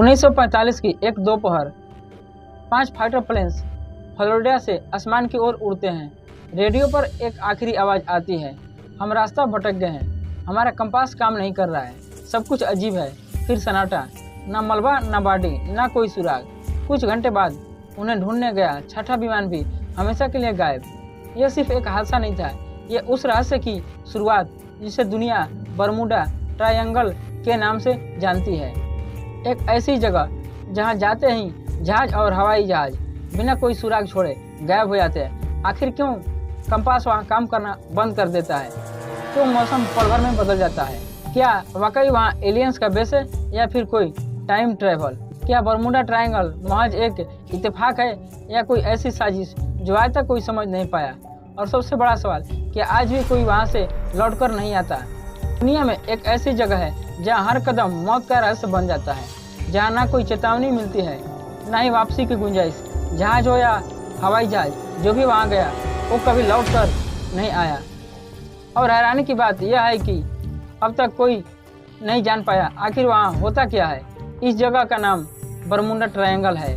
1945 की एक दोपहर 5 फाइटर प्लेन्स फ्लोरिडा से आसमान की ओर उड़ते हैं। रेडियो पर एक आखिरी आवाज़ आती है, हम रास्ता भटक गए हैं, हमारा कंपास काम नहीं कर रहा है, सब कुछ अजीब है। फिर सन्नाटा, ना मलबा ना बॉडी, ना कोई सुराग। कुछ घंटे बाद उन्हें ढूंढने गया छठा विमान भी हमेशा के लिए गायब। यह सिर्फ एक हादसा नहीं था, यह उस रहस्य की शुरुआत जिसे दुनिया बरमूडा ट्रायंगल के नाम से जानती है। एक ऐसी जगह जहां जाते ही जहाज और हवाई जहाज बिना कोई सुराग छोड़े गायब हो जाते हैं। आखिर क्यों कंपास वहां काम करना बंद कर देता है? क्यों मौसम पल भर में बदल जाता है? क्या वाकई वहां एलियंस का बेस है या फिर कोई टाइम ट्रेवल? क्या बरमूडा ट्रायंगल महज एक इत्तेफाक है या कोई ऐसी साजिश जो आज तक कोई समझ नहीं पाया? और सबसे बड़ा सवाल, क्या आज भी कोई वहां से लौटकर नहीं आता? दुनिया में एक ऐसी जगह है जहां हर कदम मौत का रहस्य बन जाता है, जहां ना कोई चेतावनी मिलती है, ना ही वापसी की गुंजाइश। जहाज हो या हवाई जहाज, जो भी वहां गया वो कभी लौट कर नहीं आया। और हैरानी की बात यह है कि अब तक कोई नहीं जान पाया आखिर वहां होता क्या है। इस जगह का नाम बरमूडा ट्रायंगल है।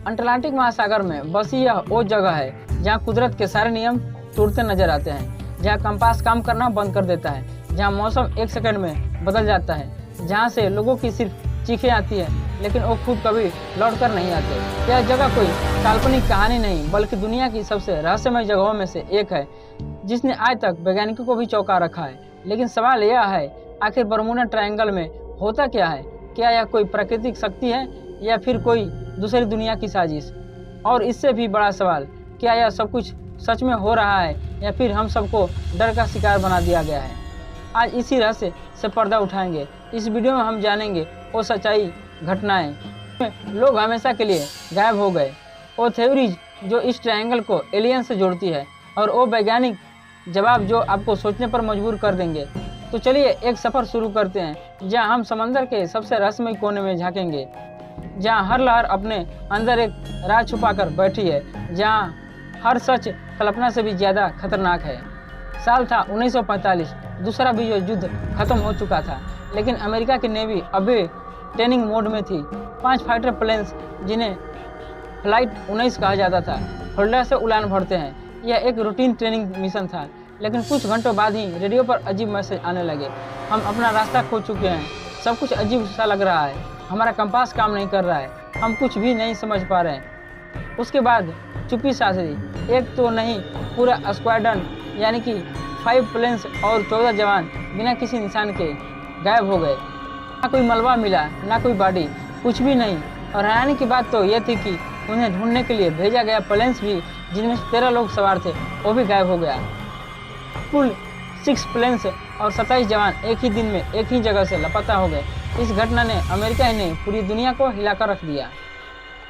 अटलांटिक महासागर में बसी यह वो जगह है जहाँ कुदरत के सारे नियम टूटते नजर आते हैं, जहाँ कंपास काम करना बंद कर देता है, जहाँ मौसम एक सेकंड में बदल जाता है, जहाँ से लोगों की सिर्फ चीखें आती है लेकिन वो खुद कभी लौट कर नहीं आते। यह जगह कोई काल्पनिक कहानी नहीं बल्कि दुनिया की सबसे रहस्यमय जगहों में से एक है, जिसने आज तक वैज्ञानिकों को भी चौंका रखा है। लेकिन सवाल यह है, आखिर बरमूडा ट्रायंगल में होता क्या है? क्या यह कोई प्राकृतिक शक्ति है या फिर कोई दूसरी दुनिया की साजिश? और इससे भी बड़ा सवाल, क्या यह सब कुछ सच में हो रहा है या फिर हम सबको डर का शिकार बना दिया गया है? आज इसी रहस्य से पर्दा उठाएंगे। इस वीडियो में हम जानेंगे वो सच्चाई, घटनाएं लोग हमेशा के लिए गायब हो गए, वो थ्योरीज जो इस ट्रायंगल को एलियन से जोड़ती है, और वो वैज्ञानिक जवाब जो आपको सोचने पर मजबूर कर देंगे। तो चलिए एक सफ़र शुरू करते हैं जहां हम समंदर के सबसे रहस्यमय कोने में झांकेंगे, जहां हर लहर अपने अंदर एक राज छुपा कर बैठी है, जहां हर सच कल्पना से भी ज़्यादा खतरनाक है। साल था 1945। दूसरा विश्व युद्ध खत्म हो चुका था, लेकिन अमेरिका की नेवी अभी ट्रेनिंग मोड में थी। 5 फाइटर प्लेन्स, जिन्हें फ्लाइट 19 कहा जाता था, फ्लोरिडा से उड़ान भरते हैं। यह एक रूटीन ट्रेनिंग मिशन था, लेकिन कुछ घंटों बाद ही रेडियो पर अजीब मैसेज आने लगे। हम अपना रास्ता खो चुके हैं, सब कुछ अजीब सा लग रहा है, हमारा कंपास काम नहीं कर रहा है, हम कुछ भी नहीं समझ पा रहे हैं। उसके बाद चुप्पी सा रही। एक तो नहीं, पूरा स्क्वाड्रन यानी कि 5 प्लेन्स और 14 जवान बिना किसी निशान के गायब हो गए। ना कोई मलबा मिला, ना कोई बॉडी, कुछ भी नहीं। और हैरानी की बात तो यह थी कि उन्हें ढूंढने के लिए भेजा गया प्लेन्स भी, जिनमें 13 लोग सवार थे, वो भी गायब हो गया। कुल 6 प्लेन्स और 27 जवान एक ही दिन में एक ही जगह से लापता हो गए। इस घटना ने अमेरिका ही नहीं, पूरी दुनिया को हिलाकर रख दिया।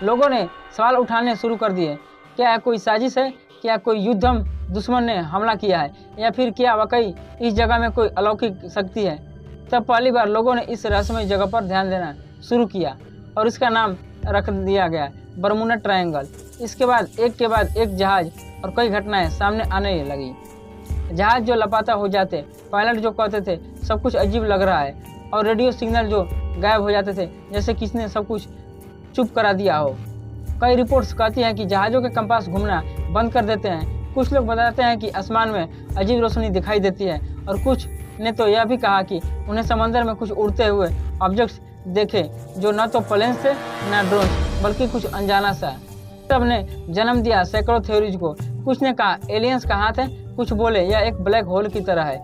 लोगों ने सवाल उठाने शुरू कर दिए, क्या कोई साजिश है? क्या कोई युद्धम दुश्मन ने हमला किया है? या फिर क्या वाकई इस जगह में कोई अलौकिक शक्ति है? तब पहली बार लोगों ने इस रहस्यमय जगह पर ध्यान देना शुरू किया और इसका नाम रख दिया गया बरमूडा ट्रायंगल। इसके बाद एक जहाज और कई घटनाएं सामने आने लगी। जहाज जो लापता हो जाते, पायलट जो कहते थे सब कुछ अजीब लग रहा है, और रेडियो सिग्नल जो गायब हो जाते थे जैसे किसने सब कुछ चुप करा दिया हो। कई रिपोर्ट्स कहती हैं कि जहाज़ों के कंपास घूमना बंद कर देते हैं। कुछ लोग बताते हैं कि आसमान में अजीब रोशनी दिखाई देती है, और कुछ ने तो यह भी कहा कि उन्हें समंदर में कुछ उड़ते हुए ऑब्जेक्ट्स देखे, जो न तो प्लेन थे न ड्रोन, बल्कि कुछ अनजाना सा। सब ने जन्म दिया सैकड़ों थ्योरीज को। कुछ ने कहा एलियंस का हाथ है, कुछ बोले यह एक ब्लैक होल की तरह है,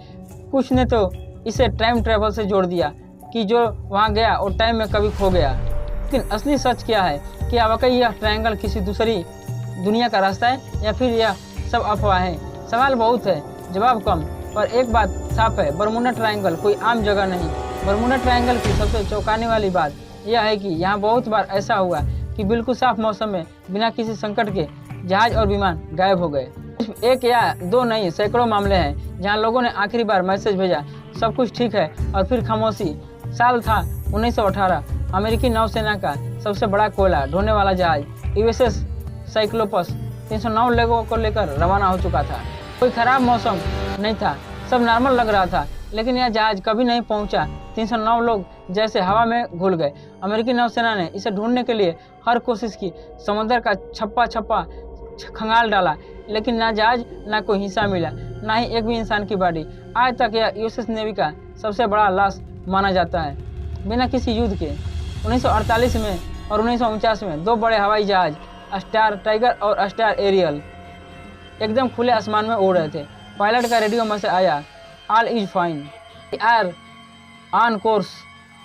कुछ ने तो इसे टाइम ट्रेवल से जोड़ दिया कि जो वहाँ गया और टाइम में कभी खो गया। लेकिन असली सच क्या है? क्या वाकई यह ट्रायंगल किसी दूसरी दुनिया का रास्ता है या फिर यह सब अफवाह है? सवाल बहुत है, जवाब कम, पर एक बात साफ है, बरमूडा ट्रायंगल कोई आम जगह नहीं। बरमूडा ट्रायंगल की सबसे चौंकाने वाली बात यह है कि यहाँ बहुत बार ऐसा हुआ कि बिल्कुल साफ मौसम में बिना किसी संकट के जहाज और विमान गायब हो गए। सिर्फ एक या दो नहीं, सैकड़ों मामले हैं जहाँ लोगों ने आखिरी बार मैसेज भेजा, सब कुछ ठीक है, और फिर खामोशी। साल था 1918। अमेरिकी नौसेना का सबसे बड़ा कोयला ढोने वाला जहाज USS साइक्लोपस 309 लोगों को लेकर रवाना हो चुका था। कोई खराब मौसम नहीं था, सब नॉर्मल लग रहा था, लेकिन यह जहाज कभी नहीं पहुंचा। 309 लोग जैसे हवा में घुल गए। अमेरिकी नौसेना ने इसे ढूंढने के लिए हर कोशिश की, समुद्र का छप्पा छप्पा खंगाल डाला, लेकिन ना जहाज ना कोई हिस्सा मिला, ना ही एक भी इंसान की बॉडी। आज तक यह यूएस नेवी का सबसे बड़ा लॉस माना जाता है। बिना किसी युद्ध के 1948 में और 1949 में 2 बड़े हवाई जहाज स्टार टाइगर और स्टार एरियल एकदम खुले आसमान में उड़ रहे थे। पायलट का रेडियो मैसेज आया, all is fine, we are on course,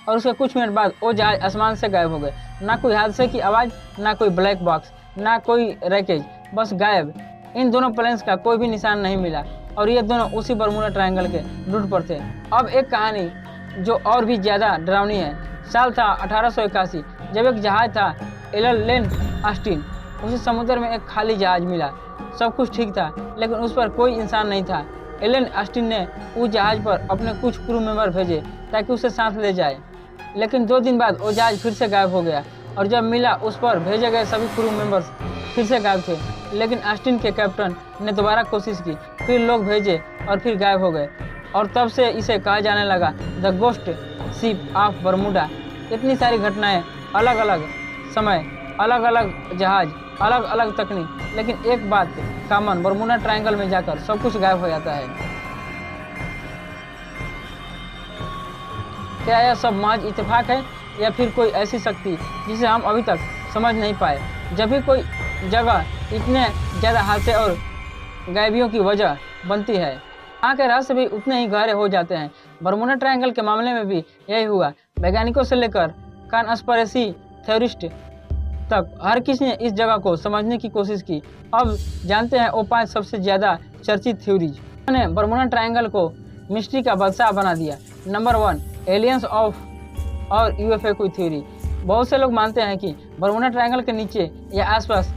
और उसके कुछ मिनट बाद वो जहाज आसमान से गायब हो गए। ना कोई हादसे की आवाज़, ना कोई ब्लैक बॉक्स, ना कोई रैकेज, बस गायब। इन दोनों प्लेन्स का कोई भी निशान नहीं मिला और ये दोनों उसी बरमूडा ट्रायंगल के रूट पर थे। अब एक कहानी जो और भी ज़्यादा डरावनी है। साल था 1881, जब एक जहाज था एलन ऑस्टिन, उसे समुद्र में एक खाली जहाज मिला। सब कुछ ठीक था, लेकिन उस पर कोई इंसान नहीं था। एलन ऑस्टिन ने उस जहाज पर अपने कुछ क्रू मेंबर भेजे ताकि उसे साथ ले जाए, लेकिन 2 दिन बाद वो जहाज फिर से गायब हो गया और जब मिला उस पर भेजे गए सभी क्रू मेंबर्स फिर से गायब थे। लेकिन ऑस्टिन के कैप्टन ने दोबारा कोशिश की, फिर लोग भेजे और फिर गायब हो गए, और तब से इसे कहा जाने लगा the ghost ship of Bermuda. इतनी सारी घटनाएं, अलग अलग समय, अलग अलग जहाज, अलग अलग तकनीक, लेकिन एक बात कॉमन, बरमूडा ट्रायंगल में जाकर सब कुछ गायब हो जाता है। क्या यह सब महज इत्तेफाक है या फिर कोई ऐसी शक्ति जिसे हम अभी तक समझ नहीं पाए? जब भी कोई जगह इतने ज़्यादा हादसे और गायबियों की वजह बनती है, वहाँ के रहस्य भी उतने ही गहरे हो जाते हैं। बरमूडा ट्रायंगल के मामले में भी यही हुआ। वैज्ञानिकों से लेकर कॉन्स्पिरेसी थ्योरिस्ट तक हर किसी ने इस जगह को समझने की कोशिश की। अब जानते हैं वो 5 सबसे ज़्यादा चर्चित थ्योरीज। उन्होंने बरमूडा ट्रायंगल को मिस्ट्री का बादशाह बना दिया। नंबर 1, एलियंस ऑफ और यूएफओ की थ्योरी। बहुत से लोग मानते हैं कि बरमूडा ट्रायंगल के नीचे या आसपास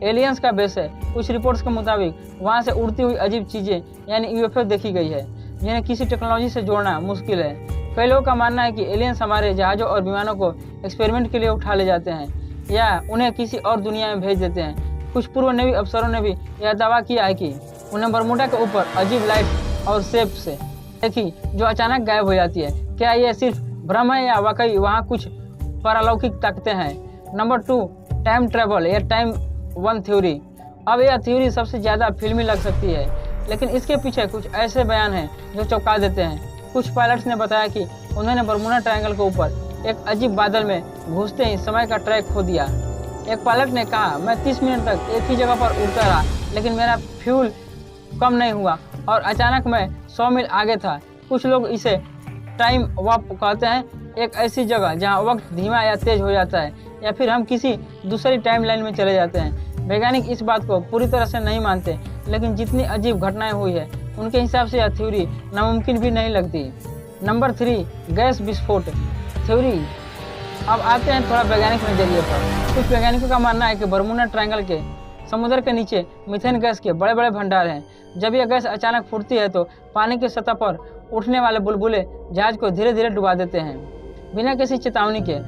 एलियंस का बेस है। कुछ रिपोर्ट्स के मुताबिक वहां से उड़ती हुई अजीब चीज़ें यानी यूएफओ देखी गई है, जिन्हें किसी टेक्नोलॉजी से जोड़ना मुश्किल है। कई लोगों का मानना है कि एलियंस हमारे जहाज़ों और विमानों को एक्सपेरिमेंट के लिए उठा ले जाते हैं या उन्हें किसी और दुनिया में भेज देते हैं। कुछ पूर्व नेवी अफसरों ने भी यह दावा किया है कि उन्हें बरमूडा के ऊपर अजीब लाइट और शेप से देखी जो अचानक गायब हो जाती है। क्या यह सिर्फ भ्रम है या वाकई वहाँ कुछ पारलौकिक ताकतें हैं? नंबर 2, टाइम ट्रेवल या टाइम वन थ्योरी। अब यह थ्योरी सबसे ज़्यादा फिल्मी लग सकती है, लेकिन इसके पीछे कुछ ऐसे बयान हैं जो चौंका देते हैं। कुछ पायलट्स ने बताया कि उन्होंने बरमूडा ट्रायंगल के ऊपर एक अजीब बादल में घुसते ही समय का ट्रैक खो दिया। एक पायलट ने कहा, मैं 30 मिनट तक एक ही जगह पर उड़ता रहा, लेकिन मेरा फ्यूल कम नहीं हुआ और अचानक मैं 100 मील आगे था। कुछ लोग इसे टाइम वार्प कहते हैं, एक ऐसी जगह जहां वक्त धीमा या तेज हो जाता है या फिर हम किसी दूसरी टाइम लाइन में चले जाते हैं। वैज्ञानिक इस बात को पूरी तरह से नहीं मानते, लेकिन जितनी अजीब घटनाएं हुई है उनके हिसाब से यह थ्योरी नामुमकिन भी नहीं लगती। नंबर 3, गैस विस्फोट थ्योरी। अब आते हैं थोड़ा वैज्ञानिक नजरिए पर। कुछ वैज्ञानिकों का मानना है कि बरमूडा ट्रायंगल के समुद्र के नीचे मीथेन गैस के बड़े बड़े भंडार हैं। जब यह गैस अचानक फूटती है तो पानी की सतह पर उठने वाले बुलबुले जहाज को धीरे धीरे डुबा देते हैं बिना किसी चेतावनी के,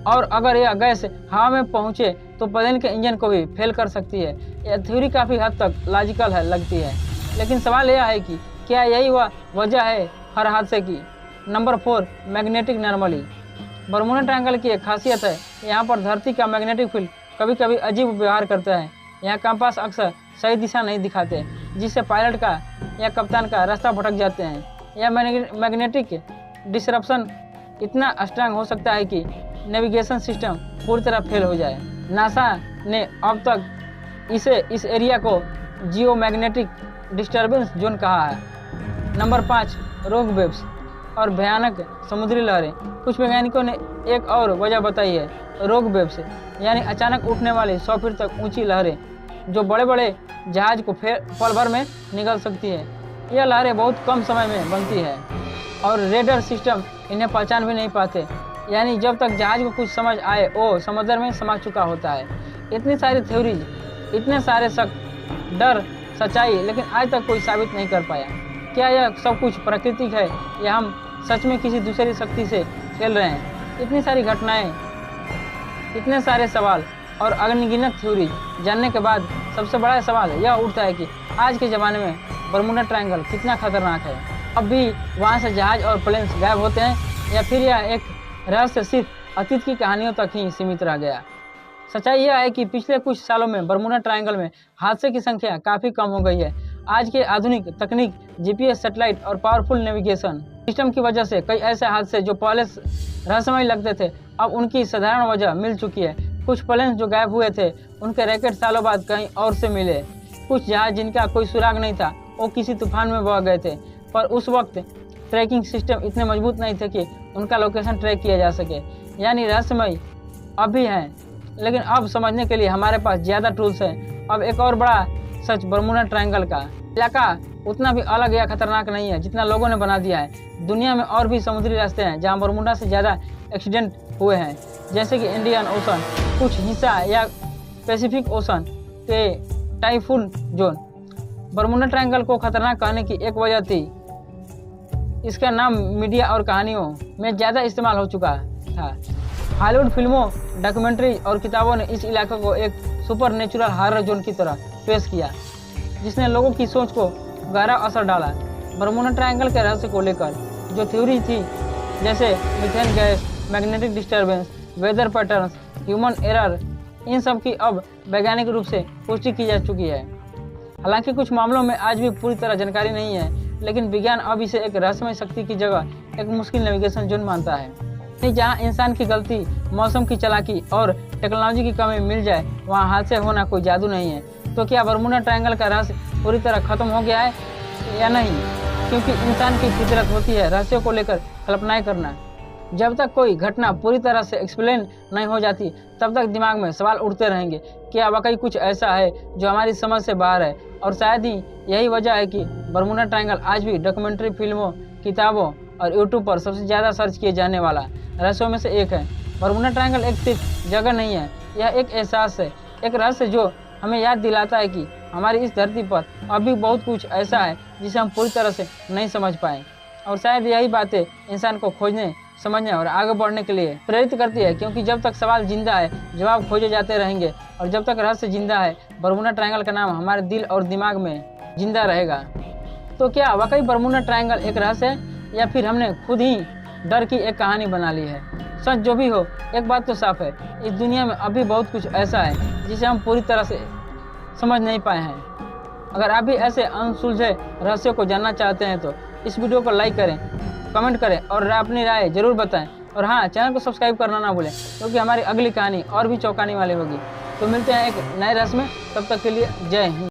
और अगर यह गैस हवा में पहुंचे तो प्लेन के इंजन को भी फेल कर सकती है। यह थ्योरी काफ़ी हद तक लॉजिकल लगती है, लेकिन सवाल यह है कि क्या यही वह वजह है हर हादसे की? Number 4, magnetic normally. Bermuda triangle की एक खासियत है, यहाँ पर धरती का मैग्नेटिक फील्ड कभी कभी अजीब व्यवहार करता है। यहाँ कंपास अक्सर सही दिशा नहीं दिखाते, जिससे पायलट का या कप्तान का रास्ता भटक जाते हैं। यह मैग्नेटिक डिसरप्शन इतना स्ट्रांग हो सकता है कि नेविगेशन सिस्टम पूरी तरह फेल हो जाए। नासा ने अब तक इस एरिया को जियो मैग्नेटिक डिस्टर्बेंस जोन कहा है। नंबर 5, रोग वेव्स और भयानक समुद्री लहरें। कुछ वैज्ञानिकों ने एक और वजह बताई है, रोग वेव्स यानी अचानक उठने वाली 100 फीट तक ऊंची लहरें जो बड़े बड़े जहाज को पल भर में निगल सकती है। यह लहरें बहुत कम समय में बनती है और रेडर सिस्टम इन्हें पहचान भी नहीं पाते, यानी जब तक जहाज को कुछ समझ आए वो समुद्र में समा चुका होता है। इतनी सारी थ्योरीज, इतने सारे शक, डर, सच्चाई, लेकिन आज तक कोई साबित नहीं कर पाया। क्या यह सब कुछ प्राकृतिक है या हम सच में किसी दूसरी शक्ति से खेल रहे हैं? इतनी सारी घटनाएं, इतने सारे सवाल और अनगिनत थ्योरीज जानने के बाद सबसे बड़ा सवाल यह उठता है कि आज के ज़माने में बरमूडा ट्रायंगल कितना खतरनाक है। अब भी वहाँ से जहाज और प्लेन्स गायब होते हैं, या फिर यह एक रहस्य सिर्फ अतीत की कहानियों तक ही सीमित रह गया। सच्चाई यह है कि पिछले कुछ सालों में बरमूडा ट्रायंगल में हादसे की संख्या काफ़ी कम हो गई है। आज के आधुनिक तकनीक, जीपीएस, सैटेलाइट और पावरफुल नेविगेशन सिस्टम की वजह से कई ऐसे हादसे जो पहले रहस्यमय लगते थे, अब उनकी साधारण वजह मिल चुकी है। कुछ प्लेन्स जो गायब हुए थे, उनके रैकेट सालों बाद कहीं और से मिले। कुछ जहाज जिनका कोई सुराग नहीं था, वो किसी तूफान में बह गए थे, पर उस वक्त ट्रैकिंग सिस्टम इतने मजबूत नहीं थे कि उनका लोकेशन ट्रैक किया जा सके। यानी रहस्यमय अब भी हैं, लेकिन अब समझने के लिए हमारे पास ज़्यादा टूल्स हैं। अब एक और बड़ा सच, बरमूडा ट्रायंगल का इलाका उतना भी अलग या खतरनाक नहीं है जितना लोगों ने बना दिया है। दुनिया में और भी समुद्री रास्ते हैं जहां बरमूडा से ज़्यादा एक्सीडेंट हुए हैं, जैसे कि इंडियन ओशन, कुछ हिस्सा या पैसिफिक ओशन के टाइफून जोन। बरमूडा ट्रायंगल को खतरनाक कहने की एक वजह थी, इसका नाम मीडिया और कहानियों में ज़्यादा इस्तेमाल हो चुका था। हॉलीवुड फिल्मों, डॉक्यूमेंट्री और किताबों ने इस इलाके को एक सुपर नेचुरल हॉरर जोन की तरह पेश किया, जिसने लोगों की सोच को गहरा असर डाला। बरमूडा ट्रायंगल के रहस्य को लेकर जो थ्योरी थी, जैसे methane gas, magnetic disturbance, weather patterns, human error, इन सब की अब वैज्ञानिक रूप से पुष्टि की जा चुकी है। हालांकि कुछ मामलों में आज भी पूरी तरह जानकारी नहीं है, लेकिन विज्ञान अब इसे एक रहस्यमय शक्ति की जगह एक मुश्किल नेविगेशन जोन मानता है। जहाँ इंसान की गलती, मौसम की चालाकी और टेक्नोलॉजी की कमी मिल जाए, वहाँ हादसे होना कोई जादू नहीं है। तो क्या बरमूडा ट्रायंगल का रहस्य पूरी तरह खत्म हो गया है या नहीं? क्योंकि इंसान की फितरत होती है रहस्यों को लेकर कल्पनाएं करना। जब तक कोई घटना पूरी तरह से एक्सप्लेन नहीं हो जाती, तब तक दिमाग में सवाल उठते रहेंगे, क्या वाकई कुछ ऐसा है जो हमारी समझ से बाहर है? और शायद ही यही वजह है कि बरमूडा ट्रायंगल आज भी डॉक्यूमेंट्री फिल्मों, किताबों और यूट्यूब पर सबसे ज़्यादा सर्च किए जाने वाला रहस्यों में से एक है। बरमूडा ट्रायंगल एक सिर्फ जगह नहीं है, यह एक एहसास है, एक रहस्य जो हमें याद दिलाता है कि हमारी इस धरती पर अब भी बहुत कुछ ऐसा है जिसे हम पूरी तरह से नहीं समझ पाए। और शायद यही बातें इंसान को खोजने, समझने और आगे बढ़ने के लिए प्रेरित करती है, क्योंकि जब तक सवाल जिंदा है, जवाब खोजे जाते रहेंगे, और जब तक रहस्य जिंदा है, बरमूडा ट्रायंगल का नाम हमारे दिल और दिमाग में जिंदा रहेगा। तो क्या वाकई बरमूडा ट्रायंगल एक रहस्य है, या फिर हमने खुद ही डर की एक कहानी बना ली है? सच जो भी हो, एक बात तो साफ है, इस दुनिया में अभी बहुत कुछ ऐसा है जिसे हम पूरी तरह से समझ नहीं पाए हैं। अगर आप भी ऐसे अनसुलझे रहस्यों को जानना चाहते हैं तो इस वीडियो को लाइक करें, कमेंट करें और अपनी राय जरूर बताएं। और हाँ, चैनल को सब्सक्राइब करना ना भूलें, क्योंकि हमारी अगली कहानी और भी चौंकाने वाली होगी। तो मिलते हैं एक नए रहस्य में, तब तक के लिए जय हिंद।